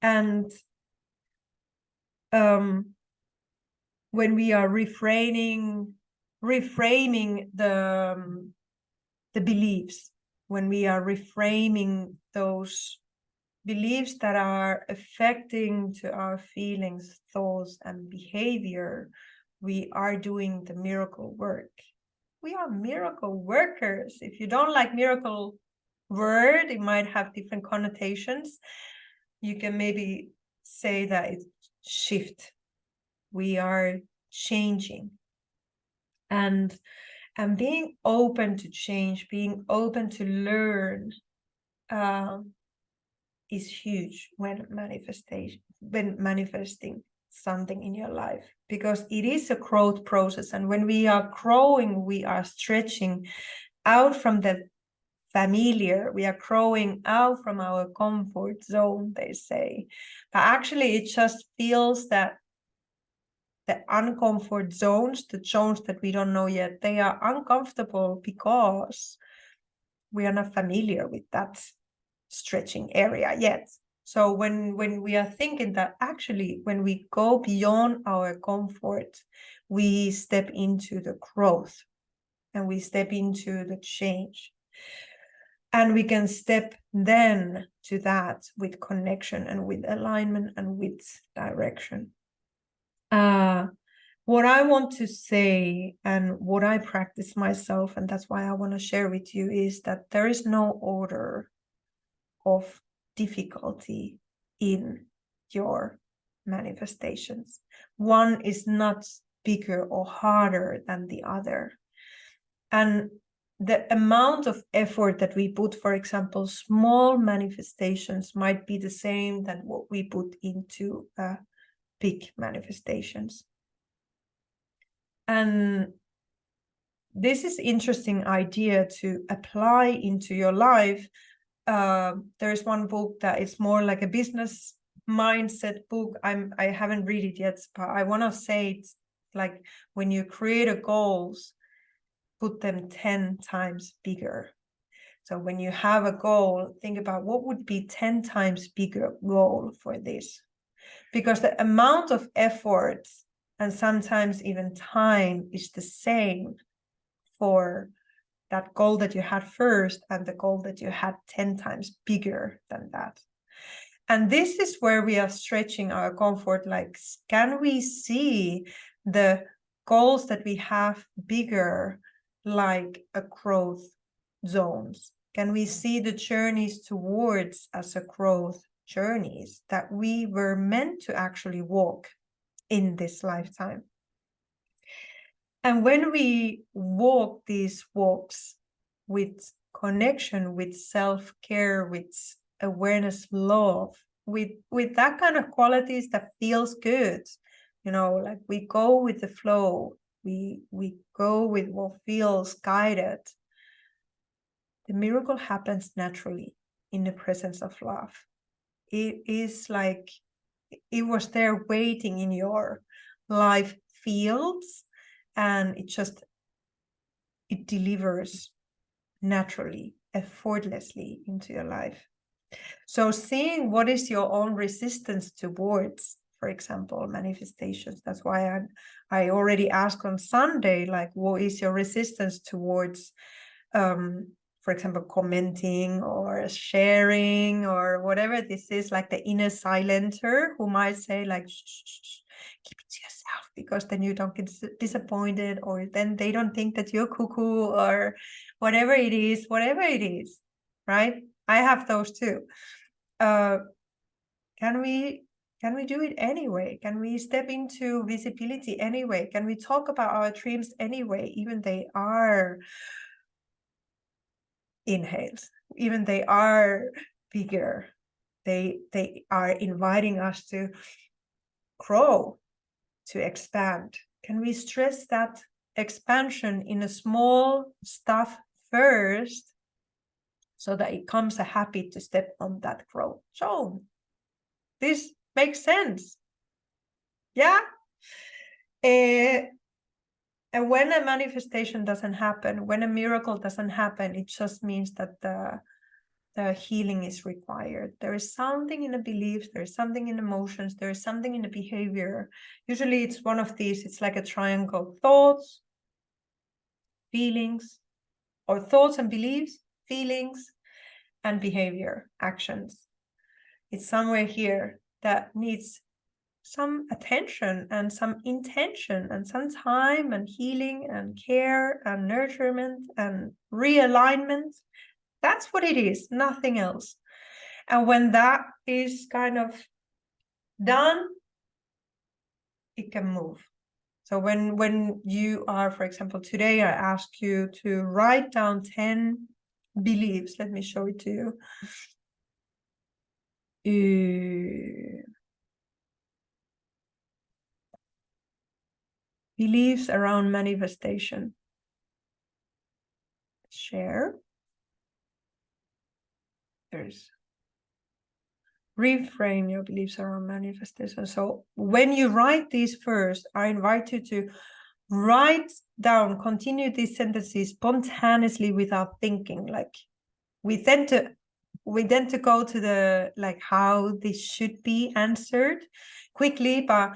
And when we are reframing the beliefs, when we are reframing those beliefs that are affecting to our feelings, thoughts, and behavior, we are doing the miracle work. We are miracle workers. If you don't like miracle word, it might have different connotations. You can maybe say that it's shift. We are changing. And being open to change, being open to learn, is huge when manifesting something in your life, because it is a growth process. And when we are growing, we are stretching out from the familiar, we are growing out from our comfort zone, they say. But actually it just feels that the uncomfort zones, the zones that we don't know yet, they are uncomfortable because we are not familiar with that stretching area yet. So when we are thinking that actually when we go beyond our comfort, we step into the growth and we step into the change. And we can step then to that with connection and with alignment and with direction. What I want to say and what I practice myself, and that's why I want to share with you, is that there is no order of difficulty in your manifestations. One is not bigger or harder than the other. And the amount of effort that we put, for example, small manifestations might be the same than what we put into big manifestations. And this is interesting idea to apply into your life. There's one book that is more like a business mindset book. I haven't read it yet, but I want to say it's like when you create a goals, put them 10 times bigger. So when you have a goal, think about what would be 10 times bigger goal for this, because the amount of effort and sometimes even time is the same for that goal that you had first and the goal that you had 10 times bigger than that. And this is where we are stretching our comfort. Like, can we see the goals that we have bigger, like a growth zones? Can we see the journeys towards as a growth journeys that we were meant to actually walk in this lifetime? And when we walk these walks with connection, with self-care, with awareness, love, with that kind of qualities that feels good, like we go with the flow, we go with what feels guided, the miracle happens naturally in the presence of love. It is like it was there waiting in your life fields, and it delivers naturally, effortlessly into your life. So seeing what is your own resistance towards, for example, manifestations. That's why I already asked on Sunday, like, what is your resistance towards for example, commenting or sharing or whatever this is, like the inner silenter who might say like, shh, shh, shh, keep it to yourself, because then you don't get disappointed, or then they don't think that you're cuckoo, or whatever it is, right? I have those too. Can we do it anyway? Can we step into visibility anyway? Can we talk about our dreams anyway, even they are inhales, even they are bigger, they are inviting us to grow, to expand? Can we stress that expansion in a small stuff first, so that it comes a habit to step on that growth? So this makes sense. Yeah. And when a manifestation doesn't happen, when a miracle doesn't happen, it just means that the healing is required. There is something in the beliefs, there is something in emotions, there is something in the behavior. Usually it's one of these, it's like a triangle: thoughts, feelings, or thoughts and beliefs, feelings, and behavior, actions. It's somewhere here that needs some attention and some intention and some time and healing and care and nurturement and realignment. That's what it is, nothing else. And when that is kind of done, it can move. So when you are, for example, today I ask you to write down 10 beliefs. Let me show it to you. Beliefs around manifestation. Share. There's reframe your beliefs around manifestation. So when you write these first, I invite you to write down, continue these sentences spontaneously without thinking. Like we tend to go to the like how this should be answered quickly, but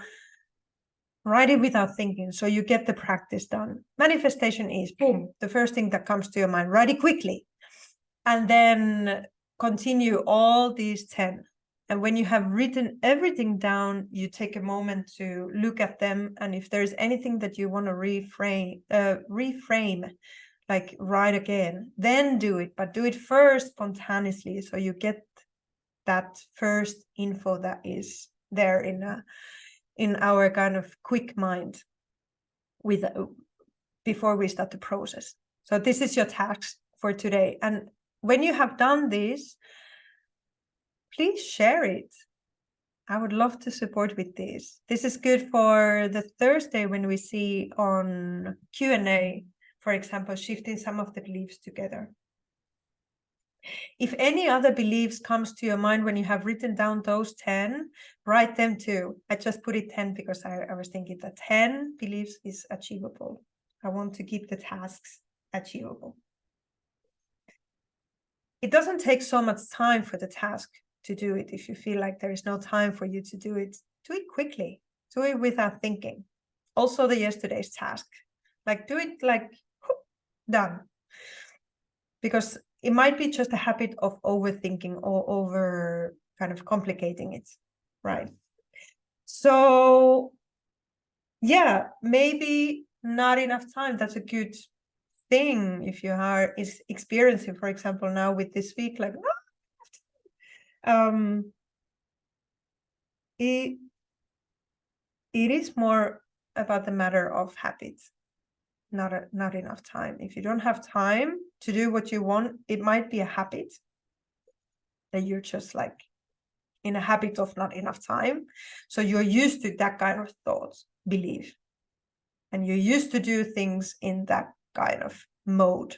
write it without thinking, so you get the practice done. Manifestation is boom, the first thing that comes to your mind. Write it quickly, and then continue all these 10. And when you have written everything down, you take a moment to look at them, and if there's anything that you want to reframe, like write again, then do it, but do it first spontaneously, so you get that first info that is there in our kind of quick mind before we start the process. So this is your task for today. And when you have done this, please share it. I would love to support with this. This is good for the Thursday when we see on Q&A, for example, shifting some of the beliefs together. If any other beliefs comes to your mind when you have written down those 10, write them too. I just put it 10 because I was thinking that 10 beliefs is achievable. I want to keep the tasks achievable. It doesn't take so much time for the task to do it. If you feel like there is no time for you to do it quickly. Do it without thinking. Also the yesterday's task. Like do it like whoop, done. Because it might be just a habit of overthinking or over kind of complicating it, right? So yeah, maybe not enough time. That's a good thing if you are experiencing, for example, now with this week, like it is more about the matter of habits, not enough time. If you don't have time to do what you want, it might be a habit that you're just like in a habit of not enough time. So you're used to that kind of thoughts, belief, and you're used to do things in that kind of mode.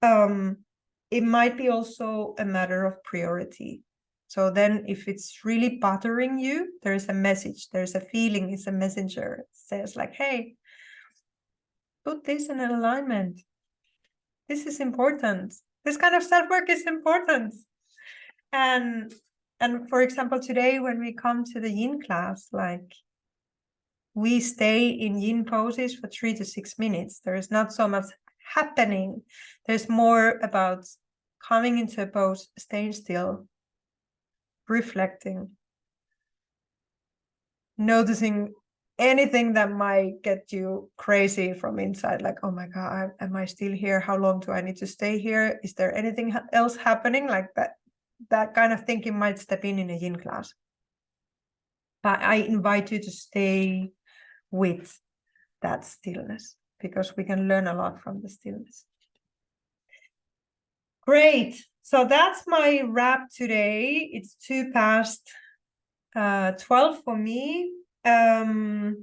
It might be also a matter of priority. So then if it's really bothering you, there's a message, there's a feeling, it's a messenger. It says like, hey, put this in an alignment. This is important. This kind of self-work is important. And for example, today when we come to the yin class, like we stay in yin poses for 3 to 6 minutes. There is not so much happening. There's more about coming into a pose, staying still, reflecting, noticing anything that might get you crazy from inside, like, oh my God, am I still here? How long do I need to stay here? Is there anything else happening? Like that kind of thinking might step in a yin class. But I invite you to stay with that stillness, because we can learn a lot from the stillness. Great. So that's my wrap today. It's 12 for me. I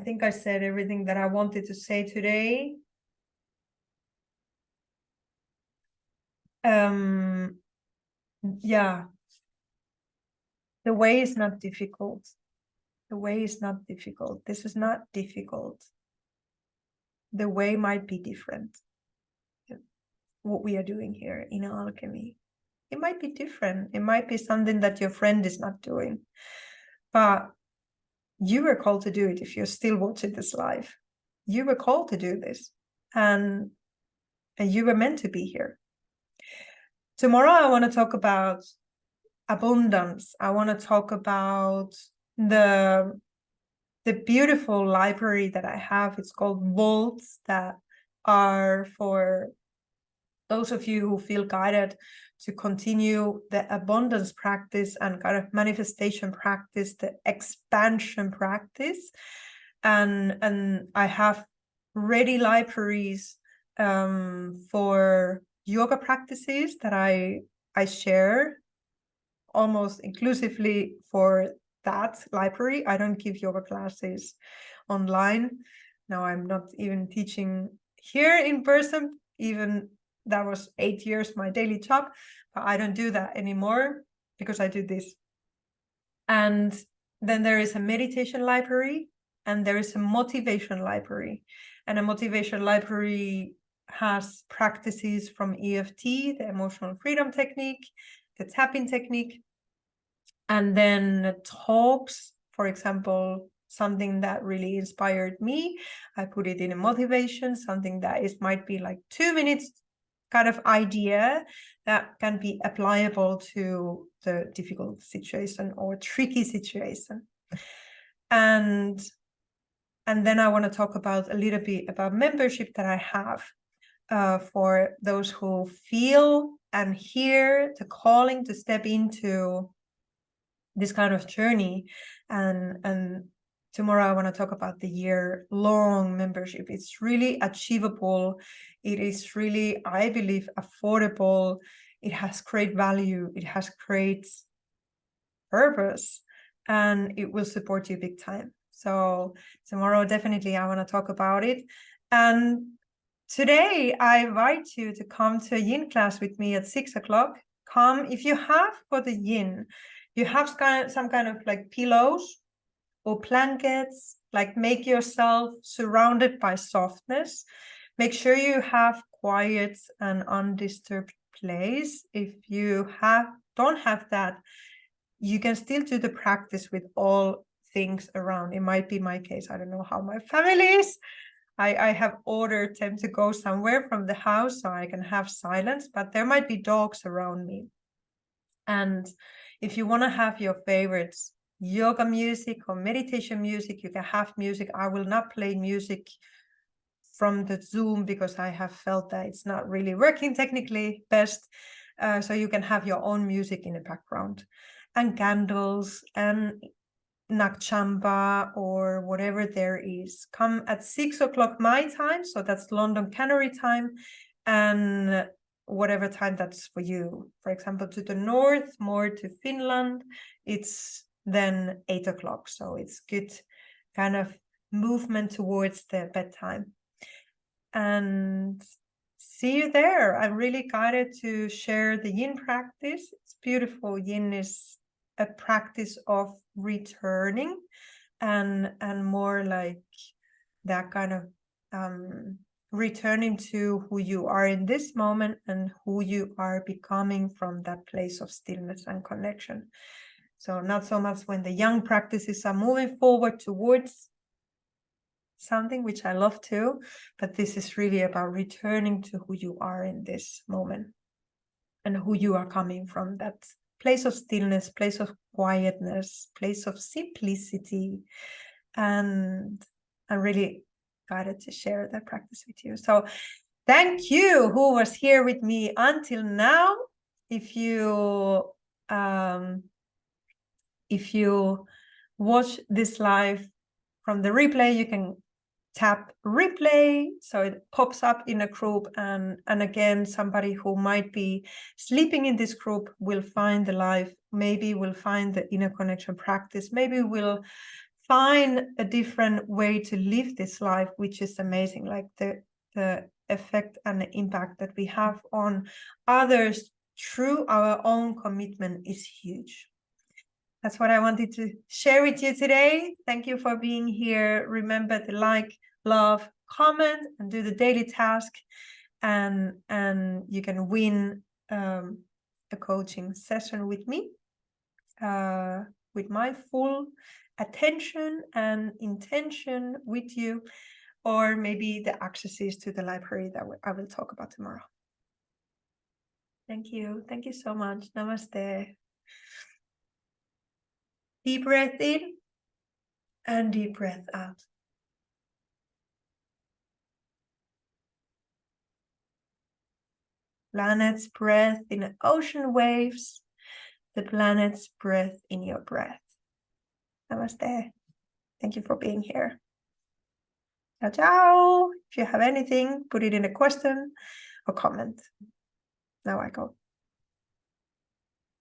think I said everything that I wanted to say today. Yeah. The way is not difficult. The way is not difficult. This is not difficult. The way might be different. What we are doing here in alchemy, it might be different. It might be something that your friend is not doing, but you were called to do it. If you're still watching this live, you were called to do this, and you were meant to be here. Tomorrow I want to talk about abundance. I want to talk about the beautiful library that I have. It's called vaults, that are for those of you who feel guided to continue the abundance practice and kind of manifestation practice, the expansion practice. And I have ready libraries for yoga practices that I share almost inclusively for that library. I don't give yoga classes online. Now I'm not even teaching here in person. Even that was 8 years my daily job, but I don't do that anymore because I do this. And then there is a meditation library, and there is a motivation library. And a motivation library has practices from EFT, the emotional freedom technique, the tapping technique, and then talks. For example, something that really inspired me, I put it in a motivation. Something that might be like 2 minutes kind of idea that can be applicable to the difficult situation or tricky situation. And then I want to talk about a little bit about membership that I have for those who feel and hear the calling to step into this kind of journey. And tomorrow I want to talk about the year-long membership. It's really achievable. It is really, I believe, affordable. It has great value. It has great purpose, and it will support you big time. So tomorrow, definitely, I want to talk about it. And today, I invite you to come to a yin class with me at 6 o'clock. Come, if you have for the yin, you have some kind of like pillows or blankets, like make yourself surrounded by softness. Make sure you have quiet and undisturbed place. If you don't have that, you can still do the practice with all things around. It might be my case. I don't know how my family is. I have ordered them to go somewhere from the house so I can have silence, but there might be dogs around me. And if you want to have your favorites, yoga music or meditation music, you can have music. I will not play music from the Zoom because I have felt that it's not really working technically best. So you can have your own music in the background, and candles and Nakchamba or whatever there is. Come at 6 o'clock my time, so that's London Canary time, and whatever time that's for you. For example, to the north, more to Finland, it's then 8 o'clock. So it's good kind of movement towards the bedtime. And see you there. I'm really guided to share the yin practice. It's beautiful. Yin is a practice of returning and more like that kind of returning to who you are in this moment and who you are becoming from that place of stillness and connection. So not so much when the young practices are moving forward towards something, which I love too, but this is really about returning to who you are in this moment and who you are coming from, that place of stillness, place of quietness, place of simplicity. And I'm really excited to share that practice with you. So thank you who was here with me until now. If you watch this live from the replay, you can tap replay so it pops up in a group, and again, somebody who might be sleeping in this group will find the live, maybe will find the inner connection practice, maybe will find a different way to live this life, which is amazing. Like the effect and the impact that we have on others through our own commitment is huge. That's what I wanted to share with you today. Thank you for being here. Remember to like, love, comment, and do the daily task. And you can win a coaching session with me with my full attention and intention with you, or maybe the accesses to the library that I will talk about tomorrow. Thank you. Thank you so much. Namaste. Deep breath in and deep breath out. Planet's breath in ocean waves, the planet's breath in your breath. Namaste. Thank you for being here. Ciao, ciao. If you have anything, put it in a question or comment. Now I go.